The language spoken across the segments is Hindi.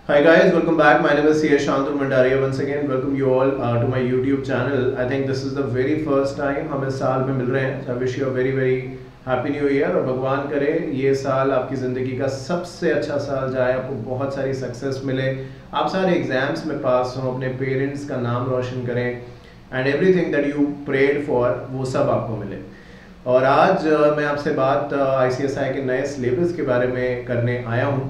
Hi guys, welcome back. My name is CS Shantur Mandaria. Once again, welcome you all to my YouTube channel. I think this is the very first time हम इस साल में मिल रहे हैं. So I wish you a very very happy new year और भगवान करे ये साल आपकी ज़िंदगी का सबसे अच्छा साल जाए, आपको बहुत सारी सक्सेस मिले, आप सारे एग्जाम्स में पास हों, अपने पेरेंट्स का नाम रोशन करें and everything that you prayed for वो सब आपको मिले. और आज मैं आपसे बात ICSI के नए सिलेबस के बारे में करने आया हूँ.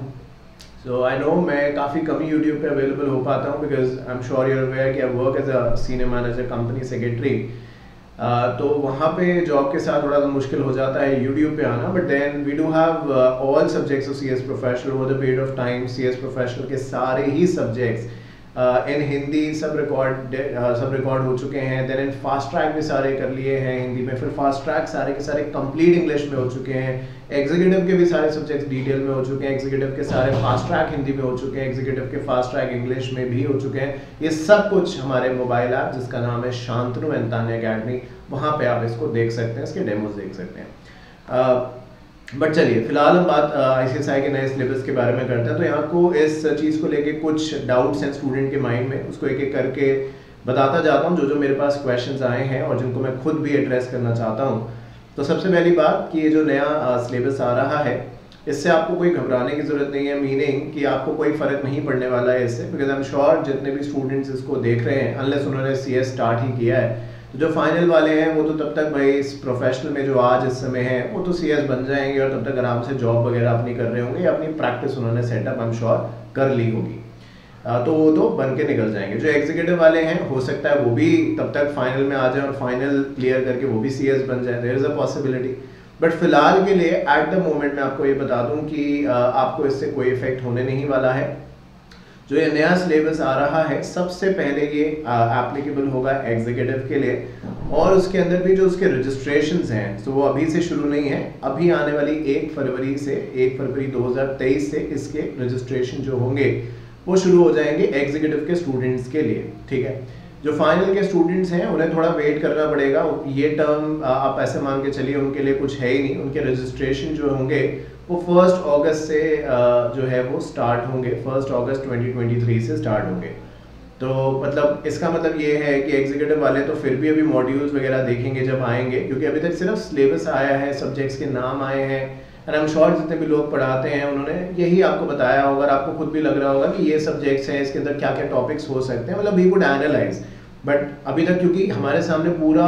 सो आई नो मैं काफ़ी कम ही यूट्यूब पे अवेलेबल हो पाता हूँ because I am sure you're aware कि I work as a senior manager company secretary. तो वहाँ पे जॉब के साथ थोड़ा सा मुश्किल हो जाता है यूट्यूब पे आना. But then we do have all subjects of CS professional over the period of time. CS professional के सारे ही सब्जेक्ट्स इन हिंदी सब रिकॉर्ड हो चुके हैं. देन इन फास्ट ट्रैक भी सारे कर लिए हैं हिंदी में. फिर फास्ट ट्रैक सारे के सारे कंप्लीट इंग्लिश में हो चुके हैं. एग्जीक्यूटिव के भी सारे सब्जेक्ट्स डिटेल में हो चुके हैं. एग्जीक्यूटिव के सारे फास्ट ट्रैक हिंदी में हो चुके हैं. एग्जीक्यूटिव के फास्ट ट्रैक इंग्लिश में भी हो चुके हैं. ये सब कुछ हमारे मोबाइल ऐप जिसका नाम है शांतनु एंड तान्या अकेडमी, वहाँ पे आप इसको देख सकते हैं, इसके डेमोज देख सकते हैं. बट चलिए फिलहाल हम बात ICSI के नए सिलेबस के बारे में करते हैं. तो यहाँ को इस चीज़ को लेके कुछ डाउट्स हैं स्टूडेंट के माइंड में, उसको एक एक करके बताता जाता हूँ जो मेरे पास क्वेश्चंस आए हैं और जिनको मैं खुद भी एड्रेस करना चाहता हूँ. तो सबसे पहली बात कि ये जो नया सिलेबस आ रहा है इससे आपको कोई घबराने की ज़रूरत नहीं है. मीनिंग कि आपको कोई फ़र्क नहीं पड़ने वाला है इससे, बिकॉज आई एम श्योर जितने भी स्टूडेंट्स इसको देख रहे हैं अनलेस उन्होंने CS स्टार्ट ही किया है, तो जो फाइनल वाले हैं वो तो तब तक भाई इस प्रोफेशनल में जो आज इस समय है वो तो CS बन जाएंगे और तब तक आराम से जॉब वगैरह अपनी कर रहे होंगे या अपनी प्रैक्टिस उन्होंने सेटअप आई एम श्योर कर ली होगी. तो वो तो बन के निकल जाएंगे. जो एग्जीक्यूटिव वाले हैं हो सकता है वो भी तब तक फाइनल में आ जाए और फाइनल क्लियर करके वो भी CS बन जाए. There is a possibility. But फिलहाल के लिए एट द मोमेंट मैं आपको ये बता दूं कि आपको इससे कोई इफेक्ट होने नहीं वाला है. जो ये नया सिलेबस आ रहा है सबसे पहले ये एप्लीकेबल होगा एग्जीक्यूटिव के लिए, और उसके अंदर भी जो उसके रजिस्ट्रेशंस हैं तो वो अभी से शुरू नहीं है. अभी आने वाली 1 फरवरी 2023 से इसके रजिस्ट्रेशन जो होंगे वो शुरू हो जाएंगे एग्जीक्यूटिव के स्टूडेंट्स के लिए. ठीक है, जो फाइनल के स्टूडेंट्स हैं उन्हें थोड़ा वेट करना पड़ेगा. ये टर्म आप ऐसे मान के चलिए उनके लिए कुछ है ही नहीं. उनके रजिस्ट्रेशन जो होंगे वो 1 अगस्त से जो है वो स्टार्ट होंगे. 1 अगस्त 2023 से स्टार्ट होंगे. तो मतलब इसका मतलब ये है कि एग्जीक्यूटिव वाले तो फिर भी अभी मॉड्यूल्स वगैरह देखेंगे जब आएंगे, क्योंकि अभी तक सिर्फ सिलेबस आया है, सब्जेक्ट्स के नाम आए हैं. एंड आई एम श्योर जितने भी लोग पढ़ाते हैं उन्होंने यही आपको बताया होगा और आपको खुद भी लग रहा होगा कि ये सब्जेक्ट्स हैं, इसके अंदर क्या क्या टॉपिक्स हो सकते हैं, मतलब वी वुड एनालाइज. बट अभी तक क्योंकि हमारे सामने पूरा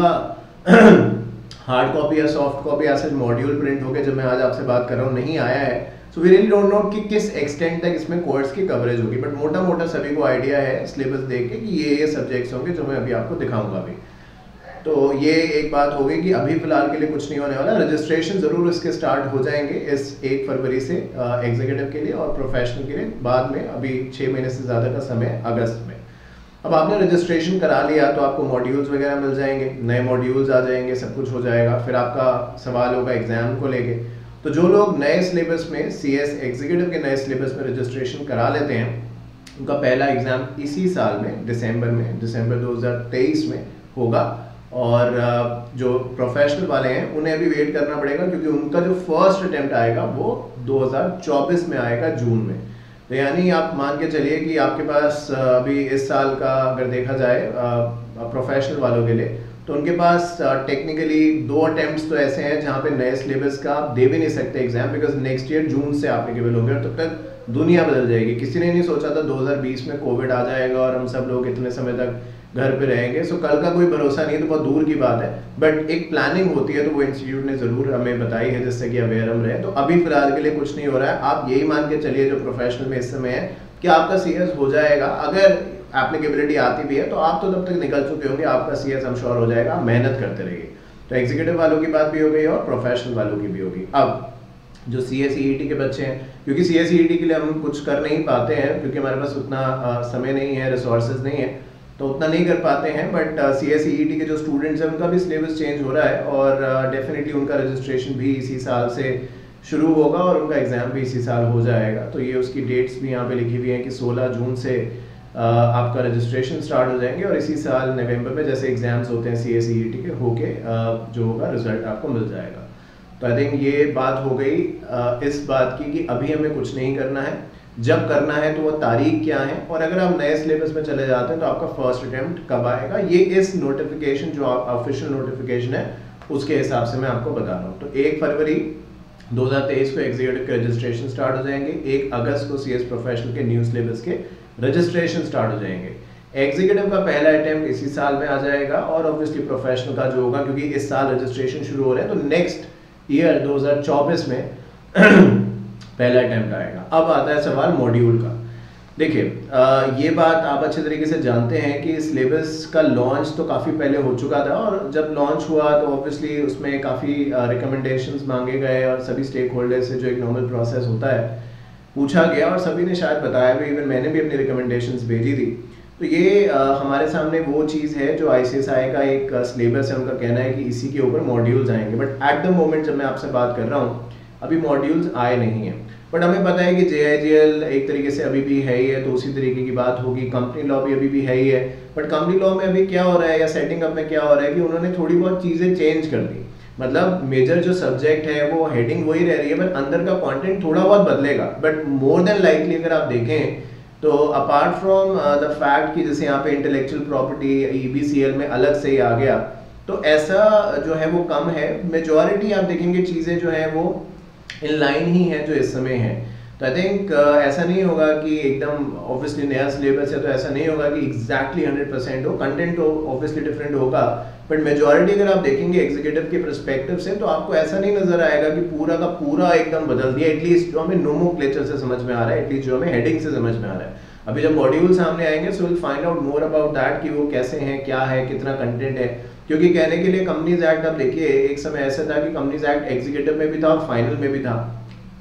हार्ड कॉपी या सॉफ्ट कॉपी ऐसे मॉड्यूल प्रिंट होकर जब मैं आज आपसे बात कर रहा हूँ नहीं आया है, so we really don't know कि किस एक्सटेंट तक इसमें कोर्स की कवरेज होगी. बट मोटा मोटा सभी को आइडिया है सिलेबस देख के कि ये सब्जेक्ट्स होंगे जो मैं अभी आपको दिखाऊंगा अभी. तो ये एक बात हो गई कि अभी फिलहाल के लिए कुछ नहीं होने वाला. रजिस्ट्रेशन ज़रूर इसके स्टार्ट हो जाएंगे इस 1 फरवरी से एग्जीक्यूटिव के लिए और प्रोफेशनल के लिए बाद में. अभी 6 महीने से ज़्यादा का समय अगस्त में. अब आपने रजिस्ट्रेशन करा लिया तो आपको मॉड्यूल्स वगैरह मिल जाएंगे, नए मॉड्यूल्स आ जाएंगे, सब कुछ हो जाएगा. फिर आपका सवाल होगा एग्जाम को लेके. तो जो लोग नए सिलेबस में CS एग्जीक्यूटिव के नए सिलेबस में रजिस्ट्रेशन करा लेते हैं उनका पहला एग्ज़ाम इसी साल में दिसंबर 2023 में होगा. और जो प्रोफेशनल वाले हैं उन्हें अभी वेट करना पड़ेगा क्योंकि उनका जो फर्स्ट अटेम्प्ट आएगा वो 2024 में आएगा जून में. तो यानी आप मान के चलिए कि आपके पास अभी इस साल का अगर देखा जाए प्रोफेशनल वालों के लिए तो उनके पास टेक्निकली 2 अटेम्प्ट्स तो ऐसे हैं जहाँ पे नए सिलेबस का आप दे भी नहीं सकते एग्जाम, बिकॉज नेक्स्ट ईयर जून से एप्लीकेबल होंगे और तब तक दुनिया बदल जाएगी. किसी ने नहीं सोचा था 2020 में कोविड आ जाएगा और हम सब लोग इतने समय तक घर पे रहेंगे. सो कल का कोई भरोसा नहीं, तो बहुत दूर की बात है. बट एक प्लानिंग होती है तो वो इंस्टीट्यूट ने ज़रूर हमें बताई है जिससे कि अवेयर हम रहे. तो अभी फिलहाल के लिए कुछ नहीं हो रहा है. आप यही मान के चलिए जो प्रोफेशनल में इस समय है कि आपका CS हो जाएगा. अगर एप्लीकेबिलिटी आती भी है तो आप तो तब तक निकल चुके होंगे, आपका CS हम श्योर हो जाएगा. मेहनत करते रहिए. तो एग्जीक्यूटिव वालों की बात भी हो गई और प्रोफेशनल वालों की भी होगी. अब जो CSEET के बच्चे हैं, क्योंकि CSEET के लिए हम कुछ कर नहीं पाते हैं क्योंकि हमारे पास उतना समय नहीं है, रिसोर्सेज नहीं है, तो उतना नहीं कर पाते हैं. बट CSEET के जो स्टूडेंट्स हैं उनका भी सिलेबस चेंज हो रहा है और डेफिनेटली उनका रजिस्ट्रेशन भी इसी साल से शुरू होगा और उनका एग्ज़ाम भी इसी साल हो जाएगा. तो ये उसकी डेट्स भी यहाँ पे लिखी हुई हैं कि 16 जून से आपका रजिस्ट्रेशन स्टार्ट हो जाएंगे और इसी साल नवंबर में जैसे एग्ज़ाम्स होते हैं CSEET के होके जो होगा रिजल्ट आपको मिल जाएगा. तो आई थिंक ये बात हो गई इस बात की कि अभी हमें कुछ नहीं करना है. जब करना है तो वो तारीख क्या है, और अगर आप नए सिलेबस में चले जाते हैं तो आपका फर्स्ट अटेम्प्ट कब आएगा, ये इस नोटिफिकेशन जो ऑफिशियल नोटिफिकेशन है उसके हिसाब से मैं आपको बता रहा हूँ। तो 1 फरवरी 2023 को एग्जीक्यूटिव के रजिस्ट्रेशन स्टार्ट हो जाएंगे, 1 अगस्त को CS प्रोफेशनल के न्यू सिलेबस के रजिस्ट्रेशन स्टार्ट हो जाएंगे। एग्जीक्यूटिव का पहला अटेम्प्ट इसी साल में आ जाएगा, और ऑब्वियसली प्रोफेशनल का जो होगा, क्योंकि इस साल रजिस्ट्रेशन शुरू हो रहे हैं, तो नेक्स्ट ईयर 2024 में पहला अटेम्प्ट आएगा। अब आता है सवाल मॉड्यूल का। देखिए ये बात आप अच्छे तरीके से जानते हैं कि सिलेबस का लॉन्च तो काफ़ी पहले हो चुका था, और जब लॉन्च हुआ तो ऑब्वियसली उसमें काफ़ी रिकमेंडेशंस मांगे गए, और सभी स्टेक होल्डर से जो एक नॉर्मल प्रोसेस होता है पूछा गया, और सभी ने शायद बताया भी, इवन मैंने भी अपनी रिकमेंडेशंस भेजी थी। तो ये हमारे सामने वो चीज़ है जो ICSI का एक सिलेबस है, उनका कहना है कि इसी के ऊपर मॉड्यूल्स आएंगे, बट एट द मोमेंट जब मैं आपसे बात कर रहा हूँ अभी मॉड्यूल्स आए नहीं हैं। बट हमें पता है कि JIGL एक तरीके से अभी भी है ही है, तो उसी तरीके की बात होगी। कंपनी लॉ भी अभी भी है ही है, बट कंपनी लॉ में अभी क्या हो रहा है, या सेटिंग अप में क्या हो रहा है कि उन्होंने थोड़ी बहुत चीज़ें चेंज कर दी। मतलब मेजर जो सब्जेक्ट है वो हेडिंग वही रह रही है, बट अंदर का कंटेंट थोड़ा बहुत बदलेगा। बट मोर देन लाइकली अगर आप देखें तो अपार्ट फ्रॉम द फैक्ट कि जैसे यहाँ पे इंटेलेक्चुअल प्रॉपर्टी EBCL में अलग से ही आ गया, तो ऐसा जो है वो कम है। मेजॉरिटी आप देखेंगे चीज़ें जो है वो इन लाइन ही है जो इस समय है। तो आई थिंक ऐसा नहीं होगा कि एकदम ऑब्वियसली नया सिलेबस है तो ऐसा नहीं होगा कि एग्जैक्टली 100% हो, कंटेंट ऑब्वियसली डिफरेंट होगा, बट मेजॉरिटी अगर आप देखेंगे एग्जीक्यूटिव के पर्सपेक्टिव से तो आपको ऐसा नहीं नजर आएगा कि पूरा का पूरा एकदम बदल दिया। एटलीस्ट जो हमें नोमेनक्लेचर से समझ में आ रहा है, एटलीस्ट जो हमें हेडिंग से समझ में आ रहा है। अभी जब मॉड्यूल सामने आएंगे so will find out more about that कि वो कैसे हैं, क्या है, कितना कंटेंट है। क्योंकि कहने के लिए कंपनीज एक्ट, आप देखिए एक समय ऐसा था कि कंपनीज एक्ट एग्जीक्यूटिव में भी था और फाइनल में भी था।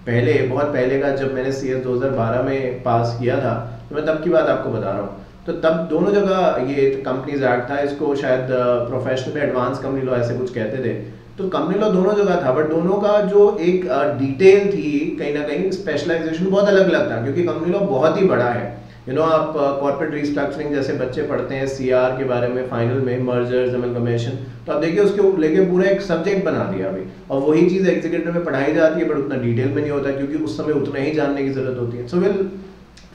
पहले बहुत पहले का, जब मैंने CS 2012 में पास किया था, तो मैं तब की बात आपको बता रहा हूँ। तो तब दोनों जगह ये कंपनीज एक्ट था, इसको शायद प्रोफेशनल में एडवांस कंपनी लॉ ऐसे कुछ कहते थे। तो कंपनी लॉ दोनों जगह था, बट दोनों का जो एक डिटेल थी, कहीं ना कहीं स्पेशलाइजेशन बहुत अलग अलग था, क्योंकि कंपनी लॉ बहुत ही बड़ा है। आप कॉर्पोरेट रिस्ट्रक्चरिंग जैसे बच्चे पढ़ते हैं, CR के बारे में फाइनल में, मर्जर्स, अमलगमेशन, तो आप देखिए उसके लेके पूरा एक सब्जेक्ट बना दिया अभी। और वही चीज़ एग्जीक्यूटिव में पढ़ाई जाती है, बट उतना डिटेल में नहीं होता, क्योंकि उस समय उतना ही जानने की जरूरत होती है। So will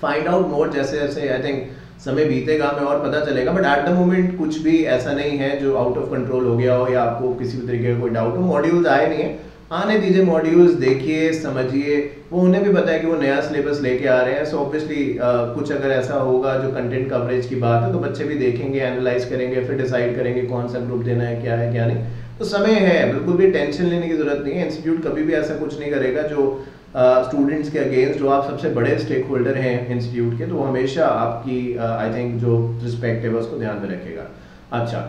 find out more जैसे जैसे आई थिंक समय बीतेगा हमें और पता चलेगा, बट एट द मोमेंट कुछ भी ऐसा नहीं है जो आउट ऑफ कंट्रोल हो गया हो या आपको किसी भी तरीके का कोई डाउट हो। मॉड्यूल्स आए नहीं है, आने दीजिए मॉड्यूल्स, देखिए समझिए, वो उन्हें भी पता है कि वो नया सिलेबस लेके आ रहे हैं। सो ऑब्वियसली कुछ अगर ऐसा होगा जो कंटेंट कवरेज की बात है तो बच्चे भी देखेंगे, एनालाइज करेंगे, फिर डिसाइड करेंगे कौन सा ग्रुप देना है क्या नहीं। तो समय है, बिल्कुल भी टेंशन लेने की जरूरत नहीं है। इंस्टीट्यूट कभी भी ऐसा कुछ नहीं करेगा जो स्टूडेंट्स के अगेंस्ट, जो आप सबसे बड़े स्टेक होल्डर हैं इंस्टीट्यूट के, तो वो हमेशा आपकी आई थिंक जो रिस्पेक्ट है उसको ध्यान में रखेगा। अच्छा,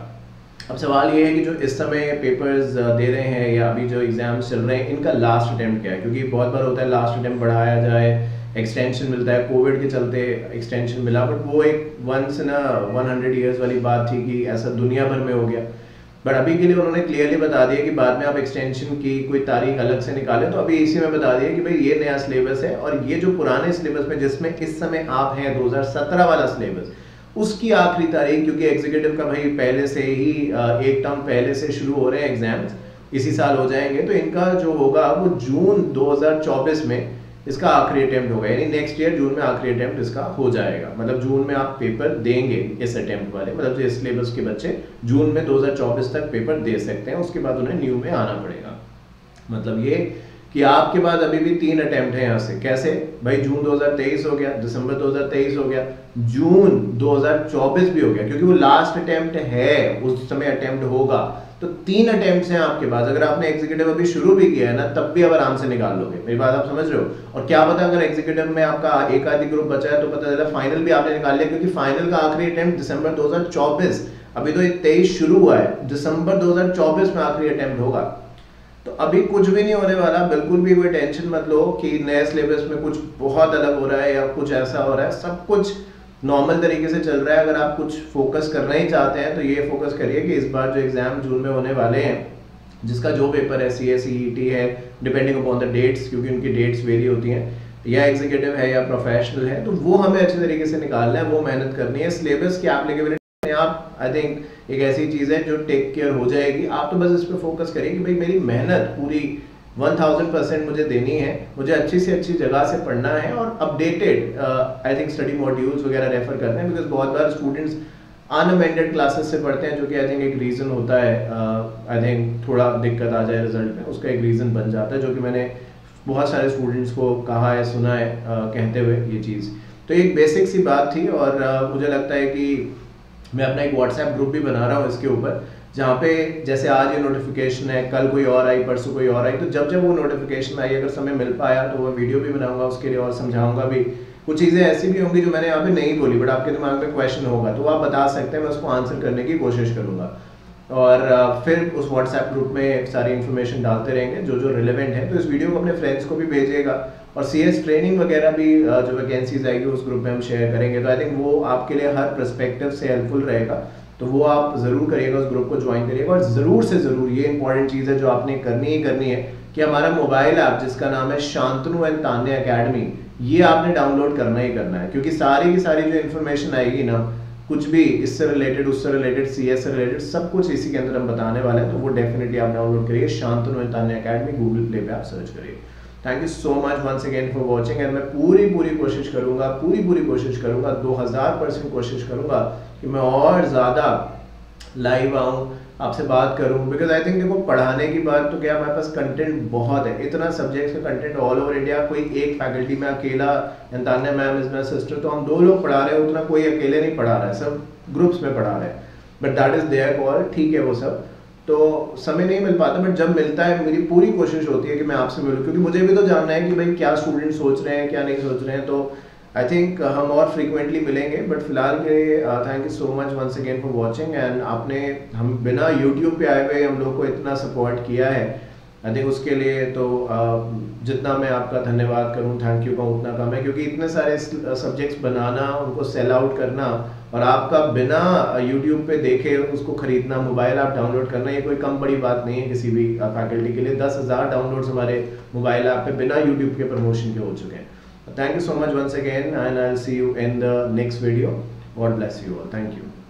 अब सवाल ये है कि जो इस समय पेपर्स दे रहे हैं या अभी जो एग्जाम्स चल रहे हैं, इनका लास्ट अटेम्प्ट क्या है? क्योंकि बहुत बार होता है लास्ट अटेम्प्ट बढ़ाया जाए, एक्सटेंशन मिलता है, कोविड के चलते एक्सटेंशन मिला, बट वो एक वंस इन 100 ईयर्स वाली बात थी कि ऐसा दुनिया भर में हो गया। बट अभी के लिए उन्होंने क्लियरली बता दिया कि बाद में आप एक्सटेंशन की कोई तारीख अलग से निकालें, तो अभी इसी में बता दिया कि भाई ये नया सिलेबस है, और ये जो पुराने सिलेबस में जिसमें इस समय आप हैं 2017 वाला सिलेबस, उसकी आखिरी तारीख, क्योंकि एग्जीक्यूटिव का भाई पहले से ही एक टर्म पहले से शुरू हो रहे हैं, एग्जाम्स इसी साल हो जाएंगे, तो इनका जो होगा वो जून 2024 में इसका आखिरी अटेम्प्ट होगा, यानी नेक्स्ट ईयर जून में आखिरी अटेम्प्ट इसका हो जाएगा। मतलब जून में आप पेपर देंगे इस अटेम्प्ट वाले, मतलब जो सिलेबस के बच्चे जून में 2024 तक पेपर दे सकते हैं, उसके बाद उन्हें न्यू में आना पड़ेगा। मतलब ये कि आपके पास अभी भी 3 अटेम्प्ट है यहाँ से। कैसे भाई? जून 2023 हो गया, दिसंबर 2023 हो गया, जून 2024 भी हो गया, क्योंकि वो लास्ट अटेम्प्ट है, उस समय अटेम्प्ट होगा। तो 3 अटेम्प्ट्स हैं आपके पास। अगर आपने एग्जीक्यूटिव अभी शुरू भी किया है ना, तब भी आप आराम से निकाल लोगे। मेरी बात आप समझ रहे हो? और क्या पता अगर एग्जीक्यूटिव में आपका एक आधी ग्रुप बचा है तो पता चला फाइनल भी आपने निकाल लिया, क्योंकि फाइनल का आखिरी अटेम्प्ट दिसंबर 2024, अभी तो 23 शुरू हुआ है, दिसंबर 2024 में आखिरी अटेम्प्ट होगा। तो अभी कुछ भी नहीं होने वाला, बिल्कुल भी कोई टेंशन मत लो कि नए सिलेबस में कुछ बहुत अलग हो रहा है या कुछ ऐसा हो रहा है। सब कुछ नॉर्मल तरीके से चल रहा है। अगर आप कुछ फोकस करना ही चाहते हैं तो ये फोकस करिए कि इस बार जो एग्जाम जून में होने वाले हैं, जिसका जो पेपर है CA-CET है, डिपेंडिंग अपॉन द डेट्स, क्योंकि उनकी डेट्स वेरी होती हैं, या एग्जीक्यूटिव है या प्रोफेशनल है, तो वो हमें अच्छे तरीके से निकालना है, वो मेहनत करनी है। सिलेबस की एप्लीकेबिलिटी आप आई थिंक एक ऐसी चीज़ है जो टेक केयर हो जाएगी। आप तो बस इस पर फोकस करिए कि भाई मेरी मेहनत पूरी 1000% मुझे देनी है, मुझे अच्छी से अच्छी जगह से पढ़ना है और updated I think study modules वगैरह रेफर करते हैं, बिकॉज बहुत बार स्टूडेंट्स अनअमेंडेड क्लासेस से पढ़ते हैं, जो कि आई थिंक एक रीज़न होता है, आई थिंक थोड़ा दिक्कत आ जाए रिजल्ट में, उसका एक रीज़न बन जाता है, जो कि मैंने बहुत सारे स्टूडेंट्स को कहा है, सुना है कहते हुए ये चीज़। तो एक बेसिक सी बात थी और मुझे लगता है कि मैं अपना एक व्हाट्सएप ग्रुप भी बना रहा हूँ इसके ऊपर, जहाँ पे जैसे आज ये नोटिफिकेशन है, कल कोई और आई, परसों कोई और आई, तो जब जब वो नोटिफिकेशन आई, अगर समय मिल पाया तो वो वीडियो भी बनाऊंगा उसके लिए और समझाऊंगा भी। कुछ चीज़ें ऐसी भी होंगी जो मैंने यहाँ पे नहीं बोली, बट आपके दिमाग में क्वेश्चन होगा तो आप बता सकते हैं, मैं उसको आंसर करने की कोशिश करूँगा। और फिर उस व्हाट्सएप ग्रुप में सारी इन्फॉर्मेशन डालते रहेंगे जो जो रिलेवेंट है। तो इस वीडियो को अपने फ्रेंड्स को भी भेजिएगा और CS ट्रेनिंग वगैरह भी जो वैकेंसीज आएगी उस ग्रुप में हम शेयर करेंगे, तो आई थिंक वो आपके लिए हर पर्सपेक्टिव से हेल्पफुल रहेगा। तो वो आप ज़रूर करिएगा, उस ग्रुप को ज्वाइन करिएगा। और ज़रूर से ज़रूर ये इंपॉर्टेंट चीज़ है जो आपने करनी ही करनी है कि हमारा मोबाइल ऐप जिसका नाम है शांतनु एंड तान्या अकेडमी, ये आपने डाउनलोड करना ही करना है, क्योंकि सारी की सारी जो इन्फॉर्मेशन आएगी ना, कुछ भी इससे रिलेटेड, उससे रिलेटेड, CS से रिलेटेड, सब कुछ इसी के अंदर हम बताने वाले हैं। तो वो डेफिनेटली आप डाउनलोड करिए, Shantanu and Tanya academy, Google play पे आप सर्च करिए। Thank you so much once again for watching, and मैं पूरी कोशिश करूंगा, पूरी कोशिश करूंगा, 2000% कोशिश करूंगा कि मैं और ज़्यादा लाइव आऊँ, आपसे बात करूं, बिकॉज आई थिंक देखो पढ़ाने की बात तो क्या, हमारे पास कंटेंट बहुत है, इतना सब्जेक्ट्स का कंटेंट ऑल ओवर इंडिया। कोई एक फैकल्टी में अकेला, Tanya ma'am is my sister, तो हम 2 लोग पढ़ा रहे हैं, उतना कोई अकेले नहीं पढ़ा रहा है, सब ग्रुप्स में पढ़ा रहे हैं, but that is their call, ठीक है वो सब। तो समय नहीं मिल पाता, बट जब मिलता है मेरी पूरी कोशिश होती है कि मैं आपसे मिलूं, क्योंकि मुझे भी तो जानना है कि भाई क्या स्टूडेंट सोच रहे हैं, क्या नहीं सोच रहे हैं। तो आई थिंक हम और फ्रीक्वेंटली मिलेंगे, बट फिलहाल के thank you so much once again for watching. And आपने हम बिना यूट्यूब पे आए हुए हम लोग को इतना सपोर्ट किया है, आई थिंक उसके लिए तो जितना मैं आपका धन्यवाद करूं, थैंक यू कहूँ उतना कम है, क्योंकि इतने सारे सब्जेक्ट्स बनाना, उनको सेल आउट करना और आपका बिना यूट्यूब पे देखे उसको खरीदना, मोबाइल ऐप डाउनलोड करना, ये कोई कम बड़ी बात नहीं है किसी भी फैकल्टी के लिए। 10,000 डाउनलोड्स हमारे मोबाइल ऐप पे बिना यूट्यूब के प्रमोशन के हो चुके हैं। Thank you so much once again, and I'll see you in the next video. God bless you all. Thank you.